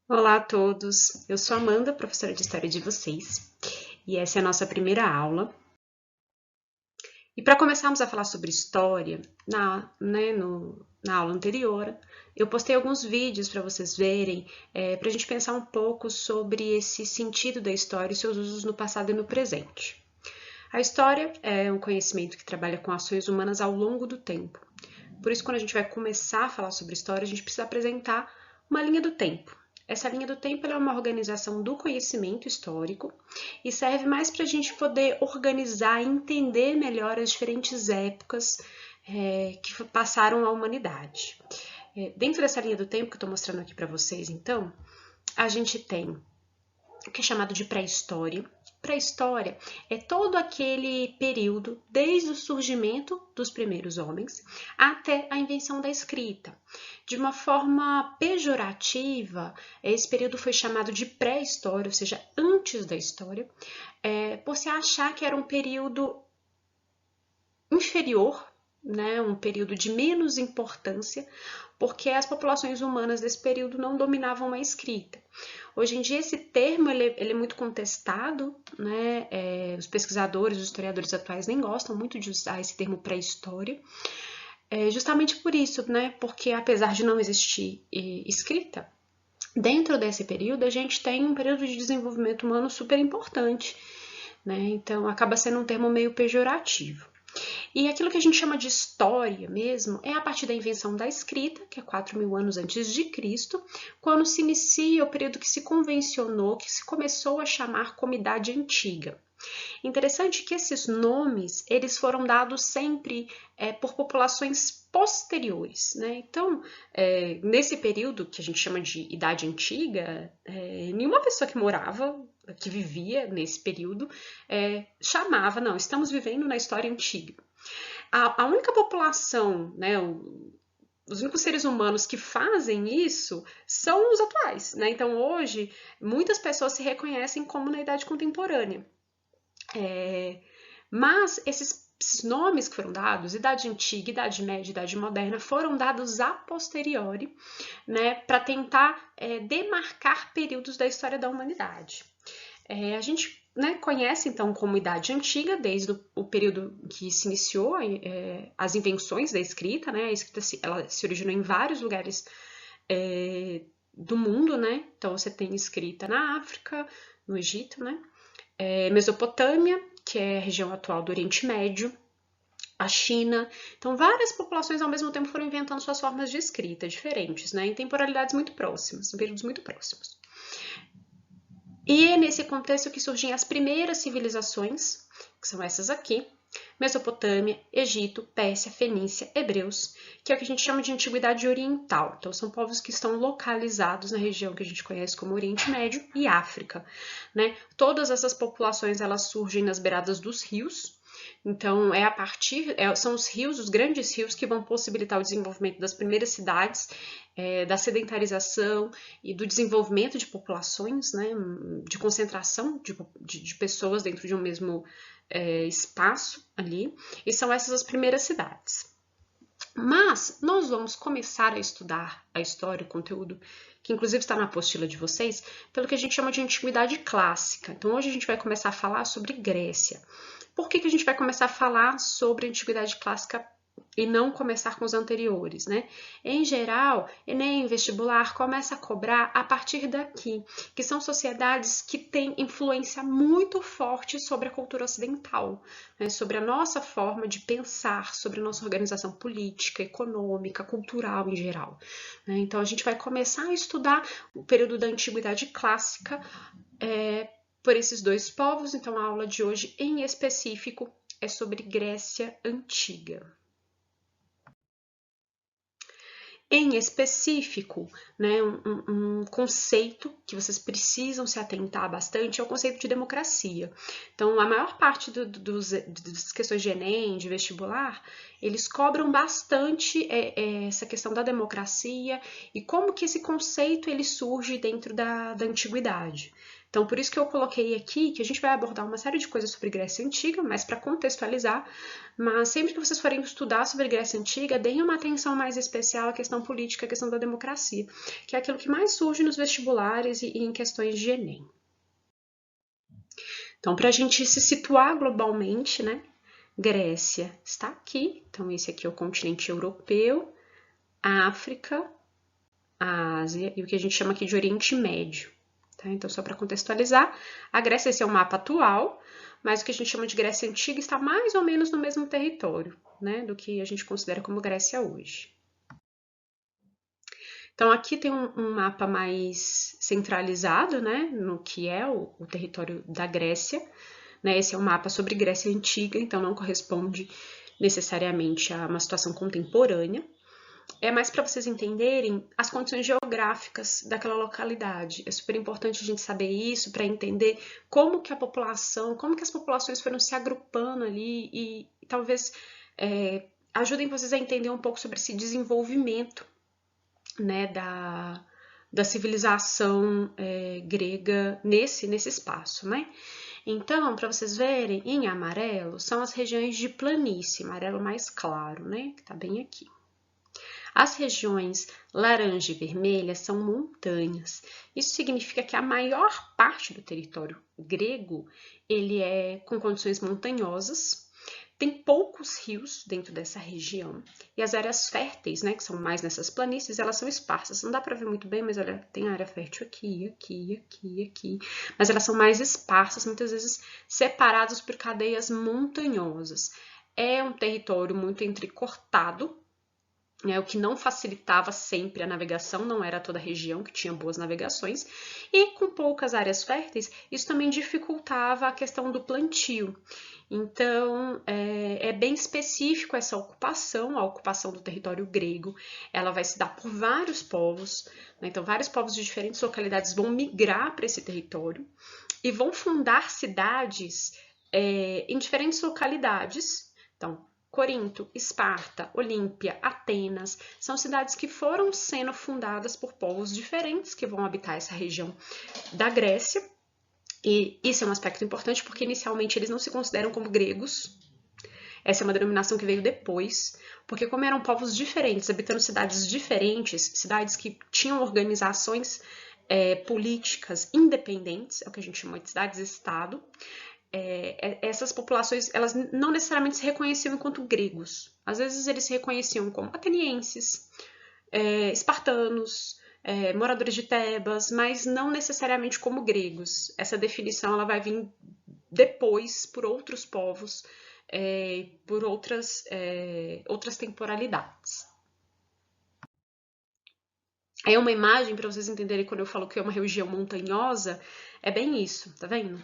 Olá a todos, eu sou Amanda, professora de História de vocês, e essa é a nossa primeira aula. E para começarmos a falar sobre história, na aula anterior, eu postei alguns vídeos para vocês verem, para a gente pensar um pouco sobre esse sentido da história e seus usos no passado e no presente. A história é um conhecimento que trabalha com ações humanas ao longo do tempo. Por isso, quando a gente vai começar a falar sobre história, a gente precisa apresentar uma linha do tempo. Essa linha do tempo é uma organização do conhecimento histórico e serve mais para a gente poder organizar e entender melhor as diferentes épocas que passaram a humanidade. Dentro dessa linha do tempo que eu estou mostrando aqui para vocês, então, a gente tem o que é chamado de pré-história. Pré-história é todo aquele período desde o surgimento dos primeiros homens até a invenção da escrita. De uma forma pejorativa, esse período foi chamado de pré-história, ou seja, antes da história, por se achar que era um período inferior, né, um período de menos importância, porque as populações humanas desse período não dominavam a escrita. Hoje em dia esse termo ele é muito contestado, né? Os pesquisadores, os historiadores atuais nem gostam muito de usar esse termo pré-história, justamente por isso, né? Porque apesar de não existir escrita, dentro desse período a gente tem um período de desenvolvimento humano super importante, né? Então acaba sendo um termo meio pejorativo. E aquilo que a gente chama de história mesmo é a partir da invenção da escrita, que é 4.000 anos antes de Cristo, quando se inicia o período que se convencionou, que se começou a chamar como Idade Antiga. Interessante que esses nomes eles foram dados sempre por populações posteriores, né? Então, nesse período que a gente chama de Idade Antiga, nenhuma pessoa que morava, que vivia nesse período, chamava, não, estamos vivendo na história antiga. A única população, né, os únicos seres humanos que fazem isso são os atuais, né? Então hoje muitas pessoas se reconhecem como na idade contemporânea. Mas esses nomes que foram dados, Idade Antiga, Idade Média, Idade Moderna, foram dados a posteriori, né, para tentar demarcar períodos da história da humanidade. A gente, né, conhece então como Idade Antiga, desde o período que se iniciou as invenções da escrita, né? A escrita ela se originou em vários lugares do mundo, né? Então você tem escrita na África, no Egito, né? Mesopotâmia, que é a região atual do Oriente Médio, a China. Então, várias populações ao mesmo tempo foram inventando suas formas de escrita diferentes, né? Em temporalidades muito próximas, em períodos muito próximos. E é nesse contexto que surgem as primeiras civilizações, que são essas aqui: Mesopotâmia, Egito, Pérsia, Fenícia, Hebreus, que é o que a gente chama de Antiguidade Oriental. Então, são povos que estão localizados na região que a gente conhece como Oriente Médio e África, né? Todas essas populações elas surgem nas beiradas dos rios. Então, são os rios, os grandes rios, que vão possibilitar o desenvolvimento das primeiras cidades, da sedentarização e do desenvolvimento de populações, né, de concentração de pessoas dentro de um mesmo espaço ali, e são essas as primeiras cidades. Mas nós vamos começar a estudar a história, o conteúdo, que inclusive está na apostila de vocês, pelo que a gente chama de antiguidade clássica. Então hoje a gente vai começar a falar sobre Grécia. Por que a gente vai começar a falar sobre a antiguidade clássica e não começar com os anteriores, né? Em geral, Enem, vestibular, começa a cobrar a partir daqui, que são sociedades que têm influência muito forte sobre a cultura ocidental, né? Sobre a nossa forma de pensar, sobre a nossa organização política, econômica, cultural em geral, né? Então, a gente vai começar a estudar o período da Antiguidade Clássica por esses dois povos. Então, a aula de hoje, em específico, é sobre Grécia Antiga. Em específico, né, um conceito que vocês precisam se atentar bastante é o conceito de democracia. Então, a maior parte das questões de Enem, de vestibular, eles cobram bastante essa questão da democracia e como que esse conceito ele surge dentro da antiguidade. Então, por isso que eu coloquei aqui que a gente vai abordar uma série de coisas sobre Grécia Antiga, mas para contextualizar, mas sempre que vocês forem estudar sobre Grécia Antiga, deem uma atenção mais especial à questão política, à questão da democracia, que é aquilo que mais surge nos vestibulares e em questões de Enem. Então, para a gente se situar globalmente, né? Grécia está aqui, então esse aqui é o continente europeu, a África, a Ásia e o que a gente chama aqui de Oriente Médio. Tá? Então, só para contextualizar, a Grécia, esse é o mapa atual, mas o que a gente chama de Grécia Antiga está mais ou menos no mesmo território, né, do que a gente considera como Grécia hoje. Então, aqui tem um mapa mais centralizado, né, no que é o território da Grécia. Né, esse é um mapa sobre Grécia Antiga, então não corresponde necessariamente a uma situação contemporânea. É mais para vocês entenderem as condições geográficas daquela localidade. É super importante a gente saber isso para entender como que a população, como que as populações foram se agrupando ali e talvez ajudem vocês a entender um pouco sobre esse desenvolvimento, né, da civilização grega nesse espaço, né? Então, para vocês verem, em amarelo são as regiões de planície, amarelo mais claro, né? Que tá bem aqui. As regiões laranja e vermelha são montanhas. Isso significa que a maior parte do território grego, ele é com condições montanhosas, tem poucos rios dentro dessa região. E as áreas férteis, né, que são mais nessas planícies, elas são esparsas. Não dá para ver muito bem, mas olha, tem área fértil aqui, aqui, aqui, aqui. Mas elas são mais esparsas, muitas vezes separadas por cadeias montanhosas. É um território muito entrecortado, né, o que não facilitava sempre a navegação, não era toda a região que tinha boas navegações. E com poucas áreas férteis, isso também dificultava a questão do plantio. Então, é bem específico essa ocupação, a ocupação do território grego. Ela vai se dar por vários povos, né? Então, vários povos de diferentes localidades vão migrar para esse território e vão fundar cidades em diferentes localidades. Então, Corinto, Esparta, Olímpia, Atenas, são cidades que foram sendo fundadas por povos diferentes que vão habitar essa região da Grécia. E isso é um aspecto importante porque inicialmente eles não se consideram como gregos. Essa é uma denominação que veio depois, porque como eram povos diferentes, habitando cidades diferentes, cidades que tinham organizações políticas independentes, é o que a gente chama de cidades-estado, essas populações, elas não necessariamente se reconheciam enquanto gregos. Às vezes eles se reconheciam como atenienses, espartanos, moradores de Tebas, mas não necessariamente como gregos. Essa definição ela vai vir depois por outros povos, por outras temporalidades. É uma imagem, para vocês entenderem, quando eu falo que é uma região montanhosa, é bem isso, tá vendo?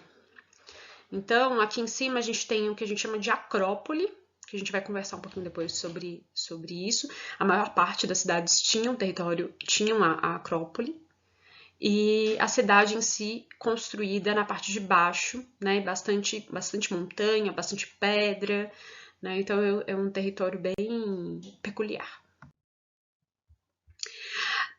Então, aqui em cima a gente tem o que a gente chama de acrópole, que a gente vai conversar um pouquinho depois sobre isso. A maior parte das cidades tinham a acrópole, e a cidade em si construída na parte de baixo, né, bastante montanha, bastante pedra, né, então é um território bem peculiar.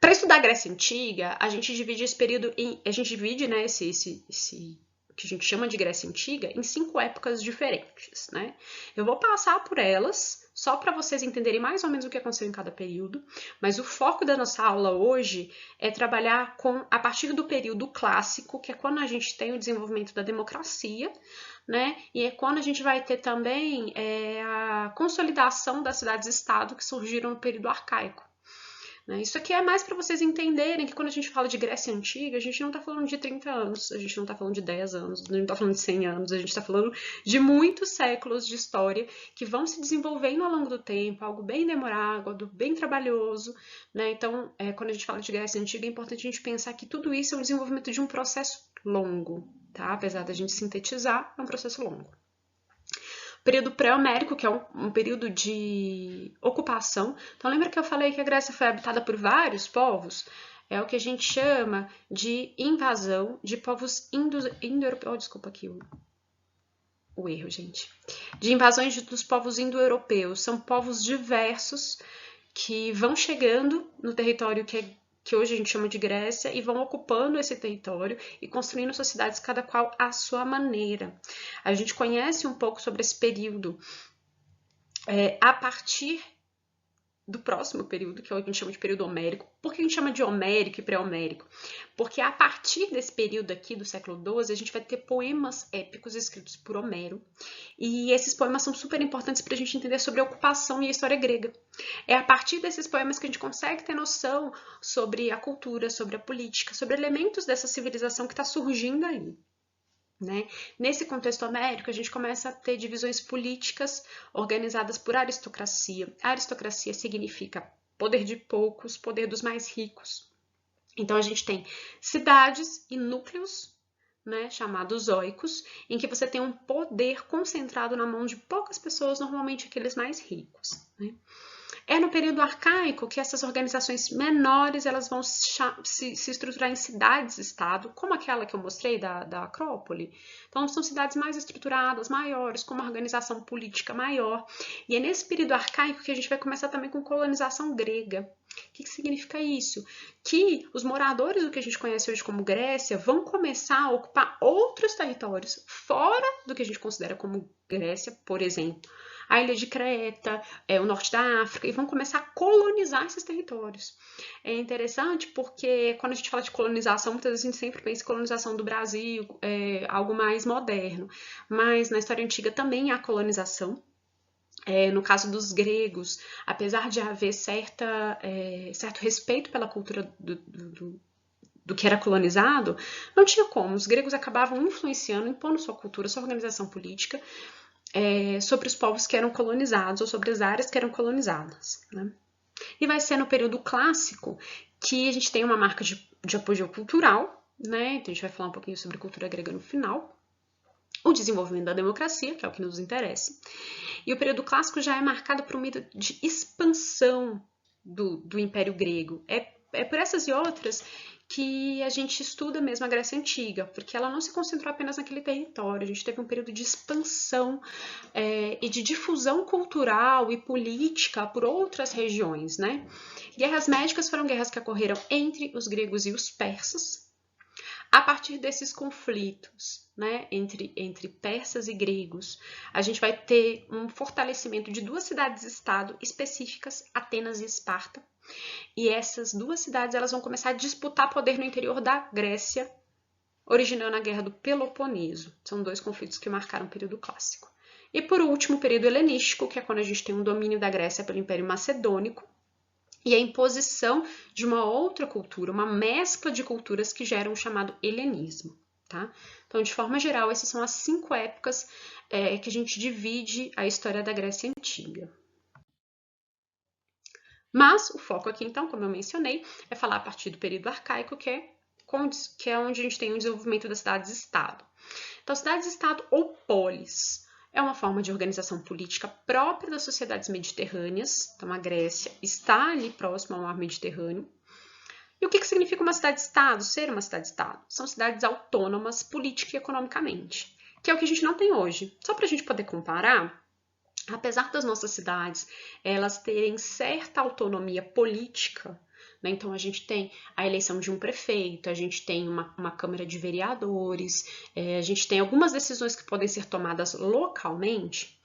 Para estudar a Grécia Antiga, a gente divide esse período né, esse que a gente chama de Grécia Antiga, em 5 épocas diferentes, né? Eu vou passar por elas, só para vocês entenderem mais ou menos o que aconteceu em cada período, mas o foco da nossa aula hoje é trabalhar a partir do período clássico, que é quando a gente tem o desenvolvimento da democracia, né? E é quando a gente vai ter também a consolidação das cidades-estado que surgiram no período arcaico. Isso aqui é mais para vocês entenderem que quando a gente fala de Grécia Antiga, a gente não está falando de 30 anos, a gente não está falando de 10 anos, a gente não está falando de 100 anos, a gente está falando de muitos séculos de história que vão se desenvolvendo ao longo do tempo, algo bem demorado, algo bem trabalhoso, né? Então, quando a gente fala de Grécia Antiga, é importante a gente pensar que tudo isso é um desenvolvimento de um processo longo, tá? Apesar da gente sintetizar, é um processo longo. Período pré-homérico, que é um período de ocupação. Então, lembra que eu falei que a Grécia foi habitada por vários povos? É o que a gente chama de invasão de povos indo-europeus. Desculpa aqui o erro, gente. De invasões dos povos indo-europeus. São povos diversos que vão chegando no território que é que hoje a gente chama de Grécia, e vão ocupando esse território e construindo suas cidades, cada qual à sua maneira. A gente conhece um pouco sobre esse período a partir do próximo período, que é o que a gente chama de período homérico. Por que a gente chama de homérico e pré-homérico? Porque a partir desse período aqui do século XII, a gente vai ter poemas épicos escritos por Homero, e esses poemas são super importantes para a gente entender sobre a ocupação e a história grega. É a partir desses poemas que a gente consegue ter noção sobre a cultura, sobre a política, sobre elementos dessa civilização que está surgindo aí. Né? Nesse contexto homérico, a gente começa a ter divisões políticas organizadas por aristocracia. A aristocracia significa poder de poucos, poder dos mais ricos. Então, a gente tem cidades e núcleos, né, chamados oicos, em que você tem um poder concentrado na mão de poucas pessoas, normalmente aqueles mais ricos. Né? É no período arcaico que essas organizações menores elas vão se estruturar em cidades-estado, como aquela que eu mostrei da Acrópole. Então, são cidades mais estruturadas, maiores, com uma organização política maior. E é nesse período arcaico que a gente vai começar também com colonização grega. O que significa isso? Que os moradores do que a gente conhece hoje como Grécia vão começar a ocupar outros territórios fora do que a gente considera como Grécia, por exemplo, a ilha de Creta, o norte da África, e vão começar a colonizar esses territórios. É interessante porque quando a gente fala de colonização, muitas vezes a gente sempre pensa em colonização do Brasil, algo mais moderno, mas na história antiga também há colonização. No caso dos gregos, apesar de haver certo respeito pela cultura do que era colonizado, não tinha como. Os gregos acabavam influenciando, impondo sua cultura, sua organização política sobre os povos que eram colonizados ou sobre as áreas que eram colonizadas. Né? E vai ser no período clássico que a gente tem uma marca de apogeu cultural, né? Então a gente vai falar um pouquinho sobre cultura grega no final. O desenvolvimento da democracia, que é o que nos interessa. E o período clássico já é marcado por um medo de expansão do Império Grego. É por essas e outras que a gente estuda mesmo a Grécia Antiga, porque ela não se concentrou apenas naquele território, a gente teve um período de expansão e de difusão cultural e política por outras regiões, né? Guerras médicas foram guerras que ocorreram entre os gregos e os persas. A partir desses conflitos, né, entre persas e gregos, a gente vai ter um fortalecimento de duas cidades-estado específicas, Atenas e Esparta. E essas duas cidades elas vão começar a disputar poder no interior da Grécia, originando a Guerra do Peloponeso. São dois conflitos que marcaram o período clássico. E por último, o período helenístico, que é quando a gente tem um domínio da Grécia pelo Império Macedônico, e a imposição de uma outra cultura, uma mescla de culturas que geram o chamado helenismo. Tá? Então, de forma geral, essas são as 5 épocas que a gente divide a história da Grécia Antiga. Mas o foco aqui, então, como eu mencionei, é falar a partir do período arcaico, que é onde a gente tem o desenvolvimento das cidades-estado. Então, cidades-estado ou polis é uma forma de organização política própria das sociedades mediterrâneas. Então, a Grécia está ali próxima ao mar Mediterrâneo. E o que significa uma cidade-estado? Ser uma cidade-estado? São cidades autônomas política e economicamente, que é o que a gente não tem hoje. Só para a gente poder comparar, apesar das nossas cidades elas terem certa autonomia política, né? Então a gente tem a eleição de um prefeito, a gente tem uma Câmara de Vereadores, a gente tem algumas decisões que podem ser tomadas localmente.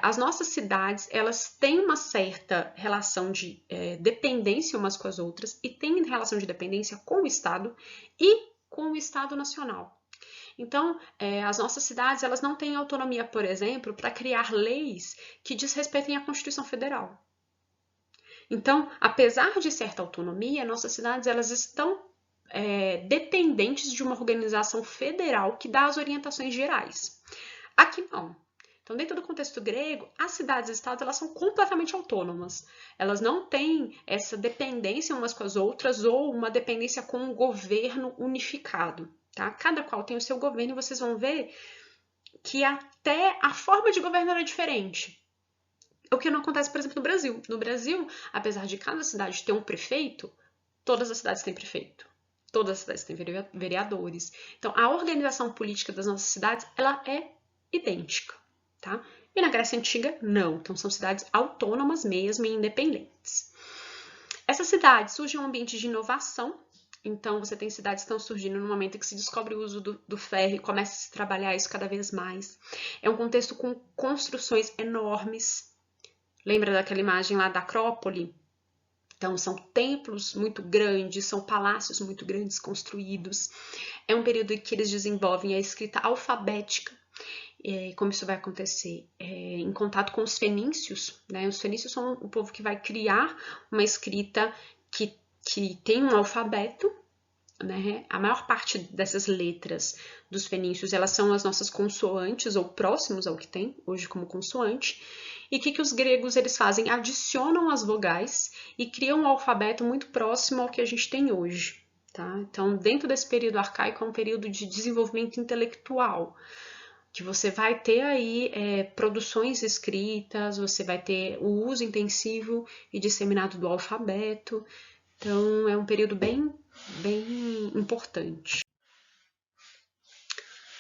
As nossas cidades elas têm uma certa relação de dependência umas com as outras e têm relação de dependência com o Estado e com o Estado Nacional. Então, as nossas cidades elas não têm autonomia, por exemplo, para criar leis que desrespeitem a Constituição Federal. Então, apesar de certa autonomia, nossas cidades elas estão dependentes de uma organização federal que dá as orientações gerais. Aqui não. Então, dentro do contexto grego, as cidades-estados elas são completamente autônomas. Elas não têm essa dependência umas com as outras ou uma dependência com um governo unificado. Tá? Cada qual tem o seu governo e vocês vão ver que até a forma de governo era diferente. O que não acontece, por exemplo, no Brasil. No Brasil, apesar de cada cidade ter um prefeito, todas as cidades têm prefeito. Todas as cidades têm vereadores. Então, a organização política das nossas cidades ela é idêntica. Tá? E na Grécia Antiga, não. Então, são cidades autônomas mesmo e independentes. Essa cidade surge em um ambiente de inovação, então você tem cidades que estão surgindo no momento em que se descobre o uso do ferro e começa a se trabalhar isso cada vez mais. É um contexto com construções enormes. Lembra daquela imagem lá da Acrópole? Então, são templos muito grandes, são palácios muito grandes construídos. É um período em que eles desenvolvem a escrita alfabética. Como isso vai acontecer? Em contato com os fenícios, né? Os fenícios são o povo que vai criar uma escrita que tem um alfabeto, né? A maior parte dessas letras dos fenícios, elas são as nossas consoantes, ou próximos ao que tem hoje como consoante. E o que os gregos eles fazem? Adicionam as vogais e criam um alfabeto muito próximo ao que a gente tem hoje. Tá? Então, dentro desse período arcaico, é um período de desenvolvimento intelectual, que você vai ter aí produções escritas, você vai ter o uso intensivo e disseminado do alfabeto. Então, é um período bem importante.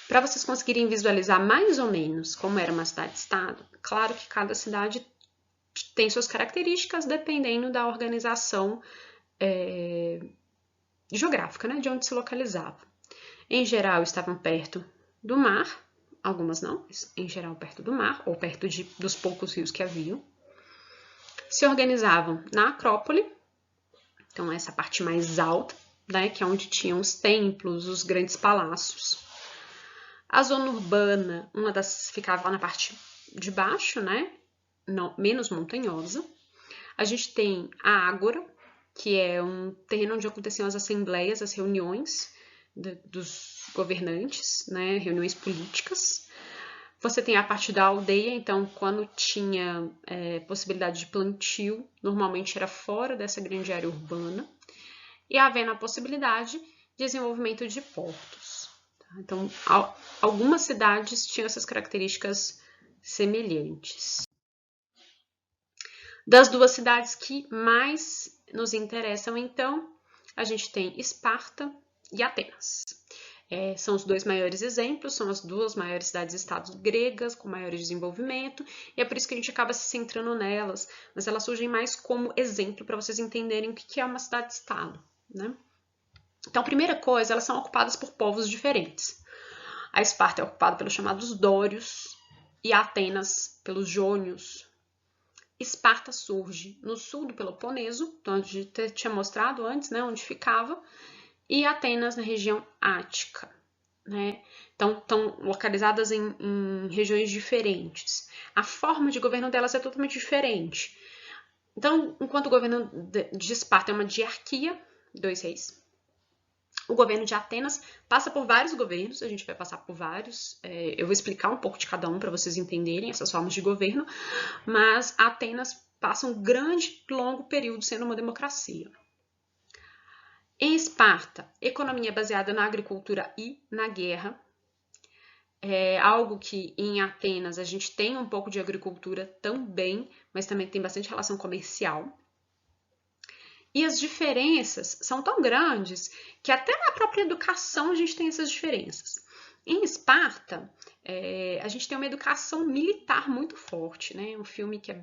Para vocês conseguirem visualizar mais ou menos como era uma cidade-estado, claro que cada cidade tem suas características dependendo da organização geográfica, né, de onde se localizava. Em geral, estavam perto do mar, algumas não, mas em geral perto do mar, ou perto dos poucos rios que haviam. Se organizavam na Acrópole, então essa parte mais alta, né, que é onde tinham os templos, os grandes palácios. A zona urbana, ficava lá na parte de baixo, né, menos montanhosa. A gente tem a Ágora, que é um terreno onde aconteciam as assembleias, as reuniões dos governantes, né, reuniões políticas. Você tem a parte da aldeia, então quando tinha possibilidade de plantio, normalmente era fora dessa grande área urbana. E havendo a possibilidade de desenvolvimento de portos. Então, algumas cidades tinham essas características semelhantes. Das duas cidades que mais nos interessam, então, a gente tem Esparta e Atenas. São os dois maiores exemplos, são as duas maiores cidades-estados gregas, com maior desenvolvimento, e é por isso que a gente acaba se centrando nelas, mas elas surgem mais como exemplo para vocês entenderem o que é uma cidade-estado, né? Então, a primeira coisa, elas são ocupadas por povos diferentes. A Esparta é ocupada pelos chamados dórios e Atenas pelos jônios. Esparta surge no sul do Peloponeso, onde tinha mostrado antes, né, onde ficava, e Atenas na região ática. Né? Então, estão localizadas em regiões diferentes. A forma de governo delas é totalmente diferente. Então, enquanto o governo de Esparta é uma diarquia, 2 reis, o governo de Atenas passa por vários governos, a gente vai passar por vários, eu vou explicar um pouco de cada um para vocês entenderem essas formas de governo, mas Atenas passa um grande, longo período sendo uma democracia. Em Esparta, economia baseada na agricultura e na guerra, algo que em Atenas a gente tem um pouco de agricultura também, mas também tem bastante relação comercial. E as diferenças são tão grandes que até na própria educação a gente tem essas diferenças. Em Esparta, a gente tem uma educação militar muito forte, né? Um filme que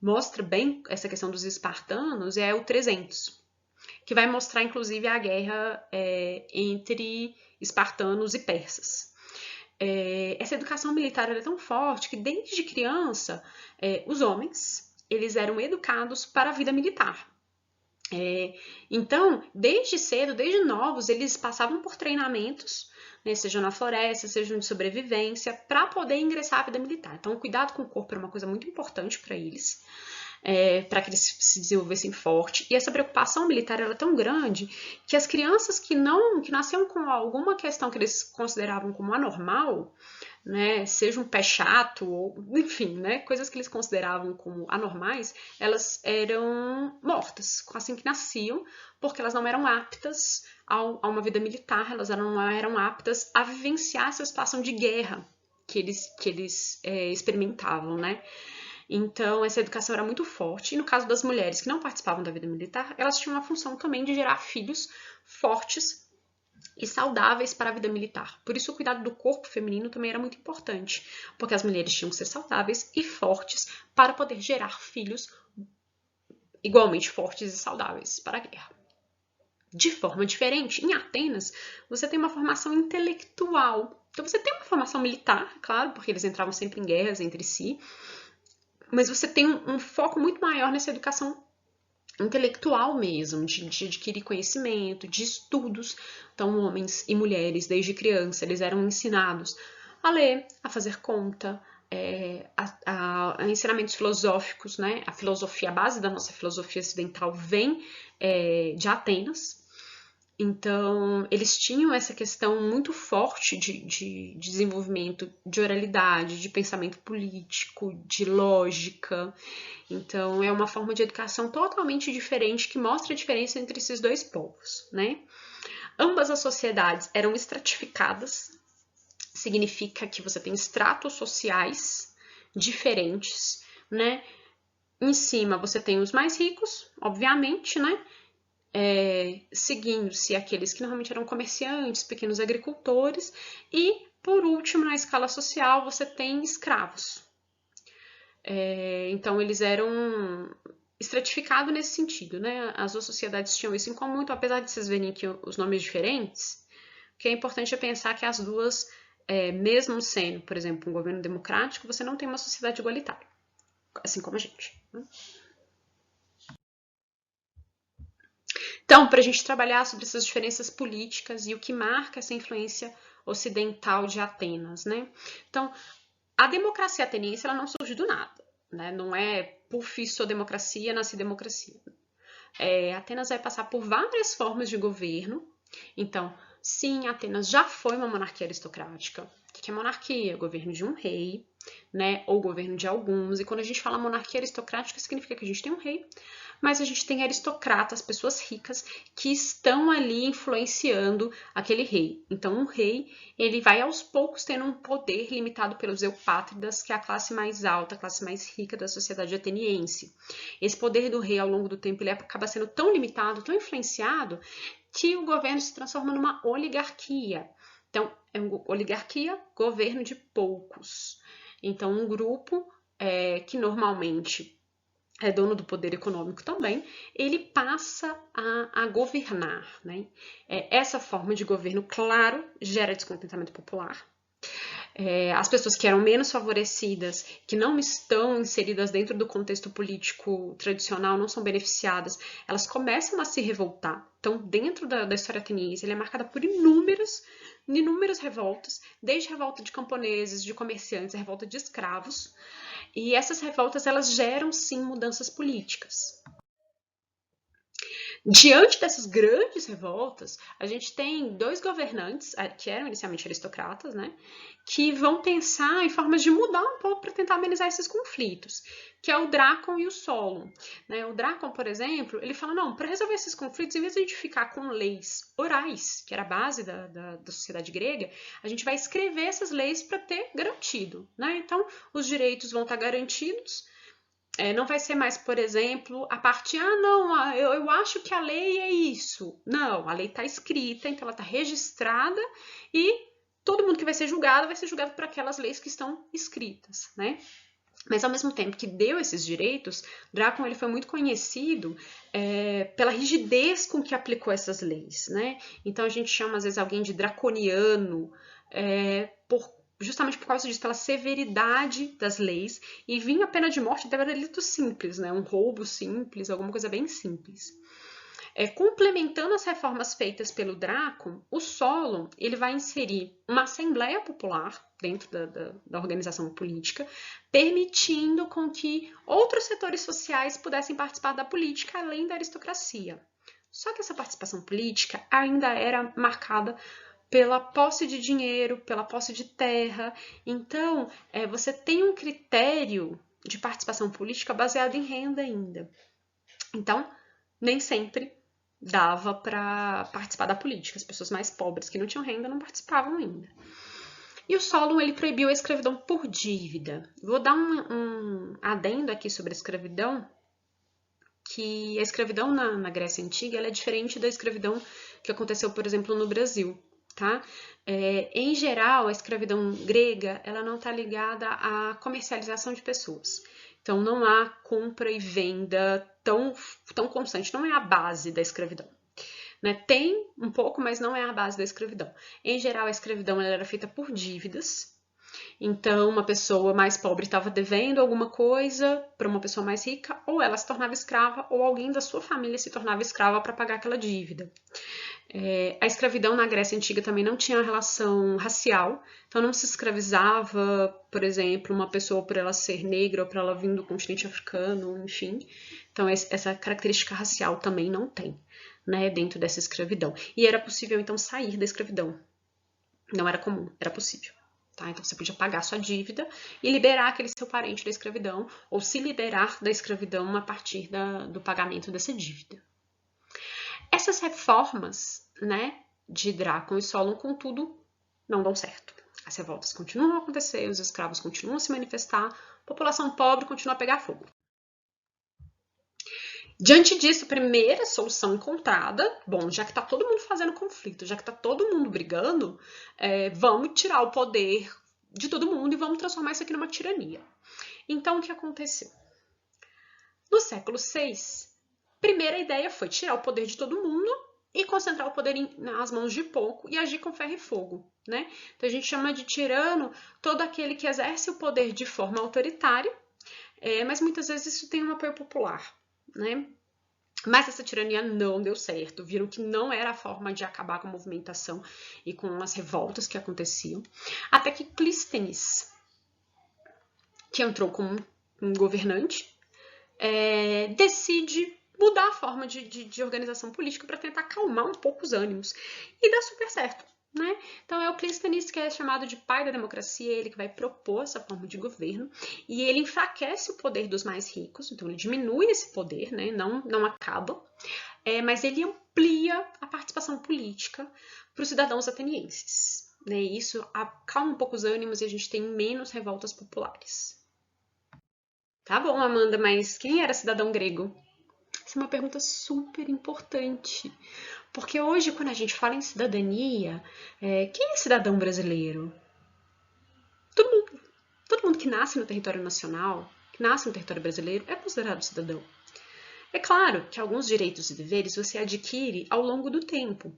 mostra bem essa questão dos espartanos é o 300, que vai mostrar inclusive a guerra entre espartanos e persas. Essa educação militar é tão forte que desde criança os homens eles eram educados para a vida militar. Então, desde cedo, desde novos, eles passavam por treinamentos, né, seja na floresta, seja de sobrevivência, para poder ingressar à vida militar. Então, o cuidado com o corpo era uma coisa muito importante para eles, para que eles se desenvolvessem forte. E essa preocupação militar era tão grande que as crianças que nasciam com alguma questão que eles consideravam como anormal, né, seja um pé chato, ou, enfim, né, coisas que eles consideravam como anormais, elas eram mortas assim que nasciam, porque elas não eram aptas a uma vida militar, elas não eram aptas a vivenciar essa situação de guerra que eles experimentavam, né? Então, essa educação era muito forte. E no caso das mulheres que não participavam da vida militar, elas tinham a função também de gerar filhos fortes e saudáveis para a vida militar. Por isso, o cuidado do corpo feminino também era muito importante, porque as mulheres tinham que ser saudáveis e fortes para poder gerar filhos igualmente fortes e saudáveis para a guerra. De forma diferente, em Atenas, você tem uma formação intelectual. Então, você tem uma formação militar, claro, porque eles entravam sempre em guerras entre si, mas você tem um foco muito maior nessa educação intelectual mesmo, de adquirir conhecimento, de estudos. Então, homens e mulheres, desde criança, eles eram ensinados a ler, a fazer conta, a ensinamentos filosóficos, né? A filosofia, a base da nossa filosofia ocidental vem de Atenas. Então, eles tinham essa questão muito forte de desenvolvimento de oralidade, de pensamento político, de lógica. Então, é uma forma de educação totalmente diferente que mostra a diferença entre esses dois povos, né? Ambas as sociedades eram estratificadas, significa que você tem estratos sociais diferentes, né? Em cima você tem os mais ricos, obviamente, né? Seguindo-se aqueles que normalmente eram comerciantes, pequenos agricultores, e, por último, na escala social, você tem escravos. Então, eles eram estratificados nesse sentido, né? As duas sociedades tinham isso em comum, então, apesar de vocês verem aqui os nomes diferentes, o que é importante é pensar que as duas, mesmo sendo, por exemplo, um governo democrático, você não tem uma sociedade igualitária, assim como a gente, né? Então, para a gente trabalhar sobre essas diferenças políticas e o que marca essa influência ocidental de Atenas, né? Então, a democracia ateniense ela não surge do nada, né? Não é puf, sou democracia, nasci democracia. Atenas vai passar por várias formas de governo. Então, sim, Atenas já foi uma monarquia aristocrática. O que é monarquia? O governo de um rei, né? Ou governo de alguns. E quando a gente fala monarquia aristocrática, significa que a gente tem um rei, mas a gente tem aristocratas, pessoas ricas, que estão ali influenciando aquele rei. Então, um rei, ele vai aos poucos tendo um poder limitado pelos eupátridas, que é a classe mais alta, a classe mais rica da sociedade ateniense. Esse poder do rei, ao longo do tempo, ele acaba sendo tão limitado, tão influenciado, que o governo se transforma numa oligarquia. Então, é uma oligarquia, governo de poucos. Então, um grupo que normalmente é dono do poder econômico também, ele passa a governar, né? Essa forma de governo, claro, gera descontentamento popular. As pessoas que eram menos favorecidas, que não estão inseridas dentro do contexto político tradicional, não são beneficiadas, elas começam a se revoltar. Então, dentro da história ateniense, ela é marcada por inúmeras revoltas, desde revolta de camponeses, de comerciantes, a revolta de escravos. E essas revoltas, elas geram, sim, mudanças políticas. Diante dessas grandes revoltas, a gente tem dois governantes, que eram inicialmente aristocratas, né, que vão pensar em formas de mudar um pouco para tentar amenizar esses conflitos, que é o Drácon e o Solon. Né? O Drácon, por exemplo, ele fala, não, para resolver esses conflitos, em vez de a gente ficar com leis orais, que era a base da sociedade grega, a gente vai escrever essas leis para ter garantido. Né? Então, os direitos vão estar garantidos. Não vai ser mais, por exemplo, a parte, não, eu acho que a lei é isso. Não, a lei está escrita, então ela está registrada e todo mundo que vai ser julgado por aquelas leis que estão escritas, né? Mas ao mesmo tempo que deu esses direitos, Drácon ele foi muito conhecido pela rigidez com que aplicou essas leis, né? Então a gente chama às vezes alguém de draconiano justamente por causa disso, pela severidade das leis, e vinha a pena de morte até para delitos simples, né? Um roubo simples, alguma coisa bem simples. Complementando as reformas feitas pelo Drácon, o Solon ele vai inserir uma assembleia popular dentro da organização política, permitindo com que outros setores sociais pudessem participar da política além da aristocracia. Só que essa participação política ainda era marcada pela posse de dinheiro, pela posse de terra. Então, você tem um critério de participação política baseado em renda ainda. Então, nem sempre dava para participar da política. As pessoas mais pobres que não tinham renda não participavam ainda. E o Solon ele proibiu a escravidão por dívida. Vou dar um adendo aqui sobre a escravidão, que a escravidão na Grécia Antiga ela é diferente da escravidão que aconteceu, por exemplo, no Brasil. Tá? Em geral, a escravidão grega ela não está ligada à comercialização de pessoas. Então, não há compra e venda tão constante, não é a base da escravidão. Né? Tem um pouco, mas não é a base da escravidão. Em geral, a escravidão ela era feita por dívidas. Então, uma pessoa mais pobre estava devendo alguma coisa para uma pessoa mais rica, ou ela se tornava escrava, ou alguém da sua família se tornava escrava para pagar aquela dívida. A escravidão na Grécia Antiga também não tinha relação racial, então não se escravizava, por exemplo, uma pessoa por ela ser negra ou por ela vir do continente africano, enfim. Então essa característica racial também não tem, né, dentro dessa escravidão. E era possível então sair da escravidão. Não era comum, era possível. Tá? Então você podia pagar sua dívida e liberar aquele seu parente da escravidão, ou se liberar da escravidão a partir do pagamento dessa dívida. Essas reformas, né, de Drácon e Solon, contudo, não dão certo. As revoltas continuam a acontecer, os escravos continuam a se manifestar, a população pobre continua a pegar fogo. Diante disso, a primeira solução encontrada, bom, já que está todo mundo fazendo conflito, já que está todo mundo brigando, vamos tirar o poder de todo mundo e vamos transformar isso aqui numa tirania. Então, o que aconteceu? No século VI, a primeira ideia foi tirar o poder de todo mundo e concentrar o poder nas mãos de pouco e agir com ferro e fogo, né? Então, a gente chama de tirano todo aquele que exerce o poder de forma autoritária, mas muitas vezes isso tem um apoio popular, né? Mas essa tirania não deu certo, viram que não era a forma de acabar com a movimentação e com as revoltas que aconteciam, até que Clístenes, que entrou como um governante, decide mudar a forma de organização política para tentar acalmar um pouco os ânimos, e dá super certo. Né? Então é o Clístenes que é chamado de pai da democracia, ele que vai propor essa forma de governo, e ele enfraquece o poder dos mais ricos, então ele diminui esse poder, né? não acaba, mas ele amplia a participação política para os cidadãos atenienses. Né? E isso acalma um pouco os ânimos e a gente tem menos revoltas populares. Tá bom, Amanda, mas quem era cidadão grego? Essa é uma pergunta super importante. Porque hoje, quando a gente fala em cidadania, quem é cidadão brasileiro? Todo mundo que nasce no território nacional, que nasce no território brasileiro, é considerado cidadão. É claro que alguns direitos e deveres você adquire ao longo do tempo.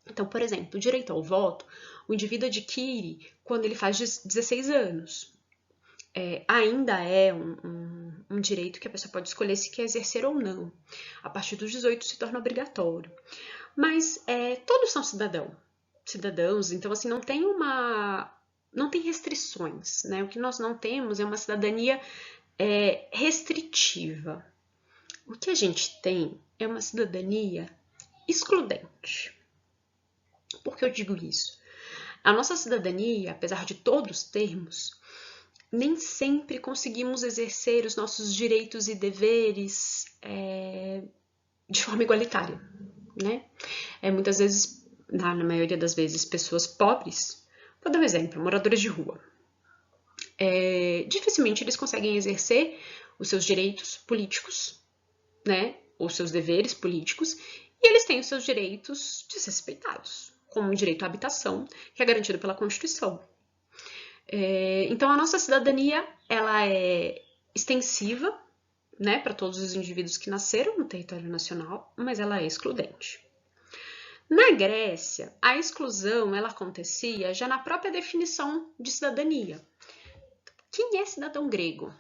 Então, por exemplo, o direito ao voto, o indivíduo adquire quando ele faz 16 anos. Ainda é um direito que a pessoa pode escolher se quer exercer ou não. A partir dos 18 se torna obrigatório. Mas todos são cidadãos, então assim, não tem restrições, né? O que nós não temos é uma cidadania restritiva. O que a gente tem é uma cidadania excludente. Por que eu digo isso? A nossa cidadania, apesar de todos os termos, nem sempre conseguimos exercer os nossos direitos e deveres de forma igualitária, né? Muitas vezes, na maioria das vezes, pessoas pobres, vou dar um exemplo, moradores de rua. Dificilmente eles conseguem exercer os seus direitos políticos, né? Os seus deveres políticos, e eles têm os seus direitos desrespeitados, como o direito à habitação, que é garantido pela Constituição. Então, a nossa cidadania, ela é extensiva, né, para todos os indivíduos que nasceram no território nacional, mas ela é excludente. Na Grécia, a exclusão ela acontecia já na própria definição de cidadania. Quem é cidadão grego?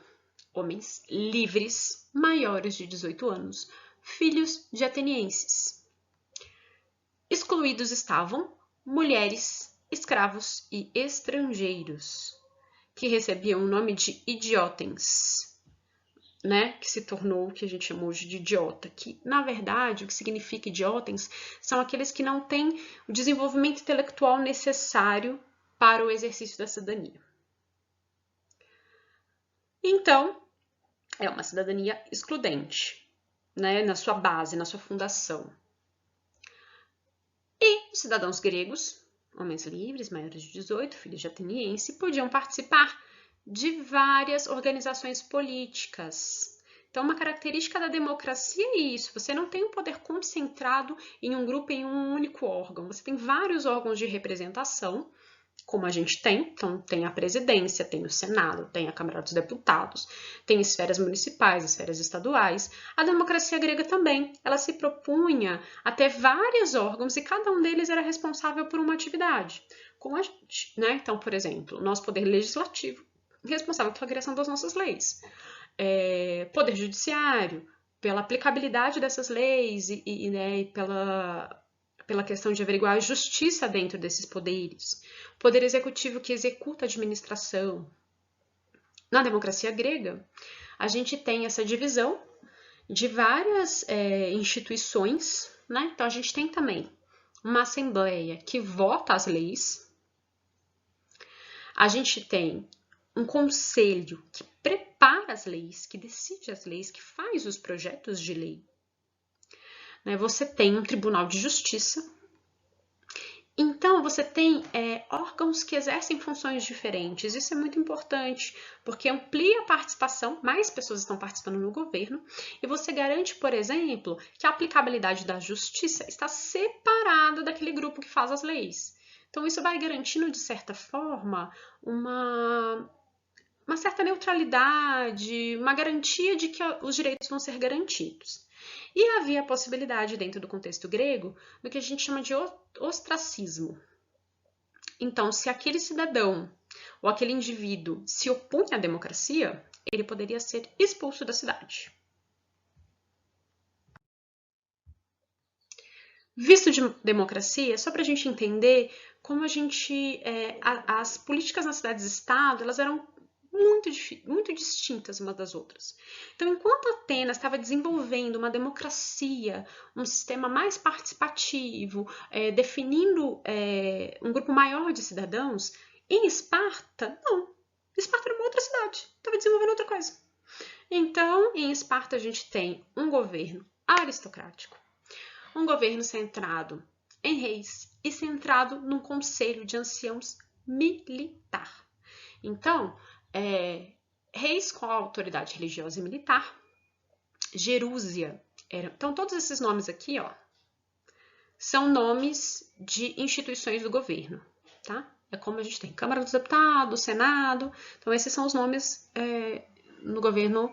Homens livres, maiores de 18 anos, filhos de atenienses. Excluídos estavam mulheres, escravos e estrangeiros, que recebiam o nome de idiotens, né, que se tornou o que a gente chama hoje de idiota, que, na verdade, o que significa idiotens são aqueles que não têm o desenvolvimento intelectual necessário para o exercício da cidadania. Então, é uma cidadania excludente, né, na sua base, na sua fundação. E os cidadãos gregos, homens livres, maiores de 18, filhos de ateniense, podiam participar de várias organizações políticas. Então, uma característica da democracia é isso, você não tem um poder concentrado em um grupo, em um único órgão, você tem vários órgãos de representação, como a gente tem. Então, tem a presidência, tem o Senado, tem a Câmara dos Deputados, tem esferas municipais, esferas estaduais. A democracia grega também, ela se propunha a ter vários órgãos e cada um deles era responsável por uma atividade, como a gente, né? Então, por exemplo, o nosso poder legislativo, responsável pela criação das nossas leis. Poder judiciário, pela aplicabilidade dessas leis né, pela questão de averiguar a justiça dentro desses poderes. Poder executivo que executa a administração. Na democracia grega, a gente tem essa divisão de várias instituições, né? Então a gente tem também uma assembleia que vota as leis. A gente tem um conselho que prepara as leis, que decide as leis, que faz os projetos de lei. Você tem um tribunal de justiça. Então, você tem órgãos que exercem funções diferentes. Isso é muito importante, porque amplia a participação, mais pessoas estão participando no governo, e você garante, por exemplo, que a aplicabilidade da justiça está separada daquele grupo que faz as leis. Então, isso vai garantindo, de certa forma, uma certa neutralidade, uma garantia de que os direitos vão ser garantidos. E havia a possibilidade, dentro do contexto grego, do que a gente chama de ostracismo. Então, se aquele cidadão ou aquele indivíduo se opunha à democracia, ele poderia ser expulso da cidade. Visto de democracia, só para a gente entender como as políticas nas cidades-estado, elas eram muito distintas umas das outras. Então, enquanto Atenas estava desenvolvendo uma democracia, um sistema mais participativo, definindo um grupo maior de cidadãos, em Esparta, não. Esparta era uma outra cidade, estava desenvolvendo outra coisa. Então, em Esparta, a gente tem um governo aristocrático, um governo centrado em reis e centrado num conselho de anciãos militar. Então, reis com autoridade religiosa e militar, Gerúsia. Então, todos esses nomes aqui, são nomes de instituições do governo, tá? É como a gente tem Câmara dos Deputados, Senado. Então, esses são os nomes no governo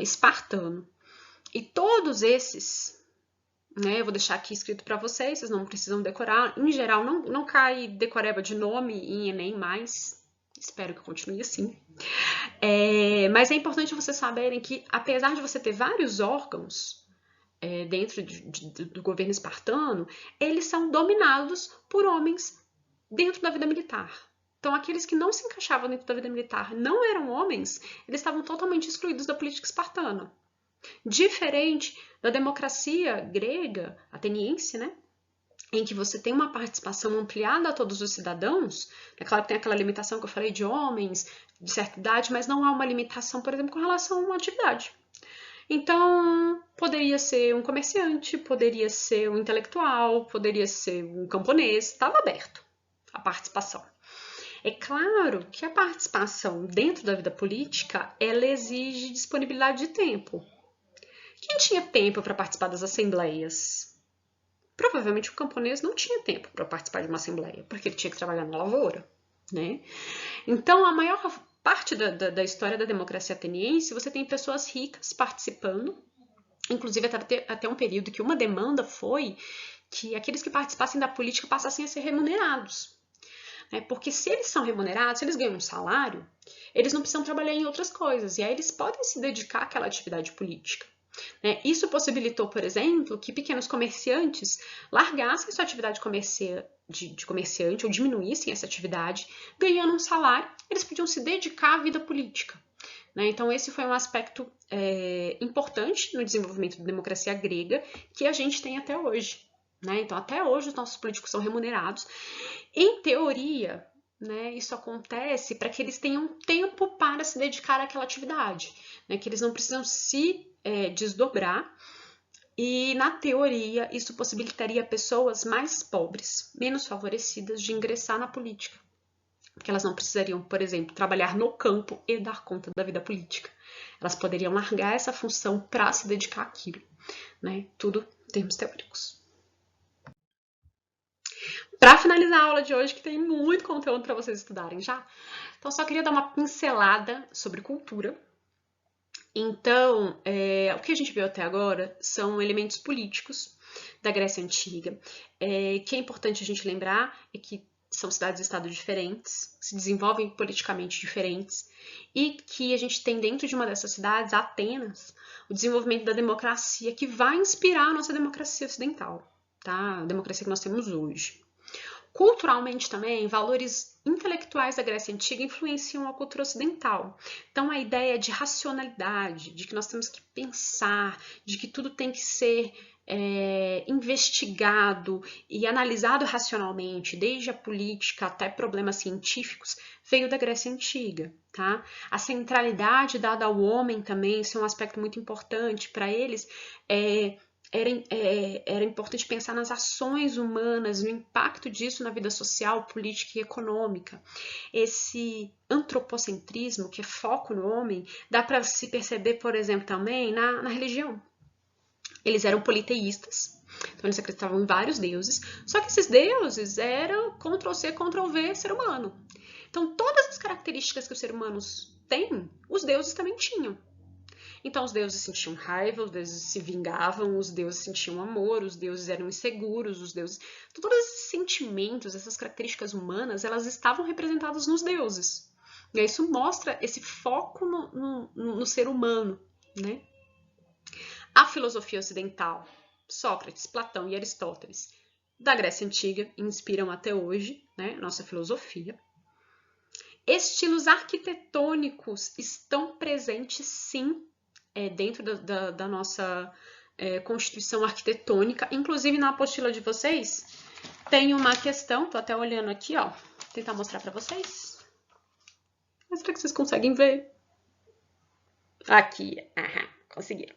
espartano. E todos esses, eu vou deixar aqui escrito para vocês não precisam decorar. Em geral, não cai decoreba de nome em Enem mais. Espero que continue assim. Mas é importante vocês saberem que, apesar de você ter vários órgãos dentro do governo espartano, eles são dominados por homens dentro da vida militar. Então, aqueles que não se encaixavam dentro da vida militar não eram homens, eles estavam totalmente excluídos da política espartana. Diferente da democracia grega, ateniense, em que você tem uma participação ampliada a todos os cidadãos. É claro que tem aquela limitação que eu falei de homens, de certa idade, mas não há uma limitação, por exemplo, com relação a uma atividade. Então, poderia ser um comerciante, poderia ser um intelectual, poderia ser um camponês, estava aberto a participação. É claro que a participação dentro da vida política, ela exige disponibilidade de tempo. Quem tinha tempo para participar das assembleias? Provavelmente o camponês não tinha tempo para participar de uma assembleia, porque ele tinha que trabalhar na lavoura, Então, a maior parte da história da democracia ateniense, você tem pessoas ricas participando, inclusive até um período que uma demanda foi que aqueles que participassem da política passassem a ser remunerados. Porque se eles são remunerados, se eles ganham um salário, eles não precisam trabalhar em outras coisas, e aí eles podem se dedicar àquela atividade política. Isso possibilitou, por exemplo, que pequenos comerciantes largassem sua atividade de comerciante ou diminuíssem essa atividade, ganhando um salário, eles podiam se dedicar à vida política. Então, esse foi um aspecto importante no desenvolvimento da democracia grega que a gente tem até hoje. Então, até hoje, os nossos políticos são remunerados. Em teoria, isso acontece para que eles tenham tempo para se dedicar àquela atividade, que eles não precisam se desdobrar, e na teoria isso possibilitaria pessoas mais pobres, menos favorecidas de ingressar na política, porque elas não precisariam, por exemplo, trabalhar no campo e dar conta da vida política. Elas poderiam largar essa função para se dedicar àquilo, tudo em termos teóricos. Para finalizar a aula de hoje, que tem muito conteúdo para vocês estudarem já, então só queria dar uma pincelada sobre cultura. Então, o que a gente viu até agora são elementos políticos da Grécia Antiga. Que é importante a gente lembrar é que são cidades-estado diferentes, se desenvolvem politicamente diferentes, e que a gente tem dentro de uma dessas cidades, Atenas, o desenvolvimento da democracia que vai inspirar a nossa democracia ocidental, tá? A democracia que nós temos hoje. Culturalmente também, valores intelectuais da Grécia Antiga influenciam a cultura ocidental. Então, a ideia de racionalidade, de que nós temos que pensar, de que tudo tem que ser investigado e analisado racionalmente, desde a política até problemas científicos, veio da Grécia Antiga. Tá? A centralidade dada ao homem também, isso é um aspecto muito importante para eles. Era importante pensar nas ações humanas, no impacto disso na vida social, política e econômica. Esse antropocentrismo, que é foco no homem, dá para se perceber, por exemplo, também na religião. Eles eram politeístas, então eles acreditavam em vários deuses, só que esses deuses eram Ctrl-C, Ctrl-V ser humano. Então todas as características que os seres humanos têm, os deuses também tinham. Então os deuses sentiam raiva, os deuses se vingavam, os deuses sentiam amor, os deuses eram inseguros, os deuses... Todos esses sentimentos, essas características humanas, elas estavam representadas nos deuses. E isso mostra esse foco no ser humano, né? A filosofia ocidental, Sócrates, Platão e Aristóteles, da Grécia Antiga, inspiram até hoje, né, nossa filosofia. Estilos arquitetônicos estão presentes, sim, dentro da nossa constituição arquitetônica. Inclusive, na apostila de vocês, tem uma questão, tô até olhando aqui, ó, vou tentar mostrar para vocês. Mas será que vocês conseguem ver? Aqui, conseguiram.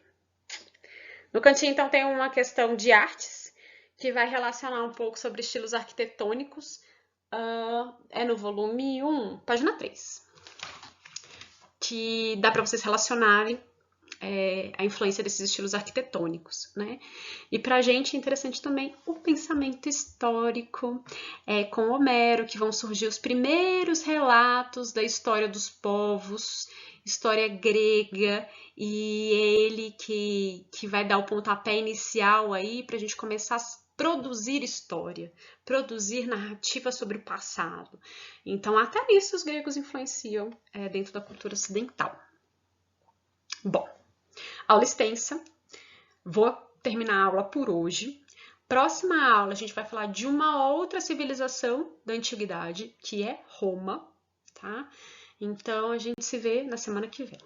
No cantinho, então, tem uma questão de artes, que vai relacionar um pouco sobre estilos arquitetônicos. É no volume 1, página 3. Que dá para vocês relacionarem a influência desses estilos arquitetônicos, né? E para a gente é interessante também o pensamento histórico, com Homero, que vão surgir os primeiros relatos da história dos povos, história grega, e é ele que vai dar o pontapé inicial aí para a gente começar a produzir história, produzir narrativa sobre o passado. Então, até nisso os gregos influenciam dentro da cultura ocidental. Bom, aula extensa, vou terminar a aula por hoje. Próxima aula a gente vai falar de uma outra civilização da antiguidade, que é Roma, tá? Então a gente se vê na semana que vem.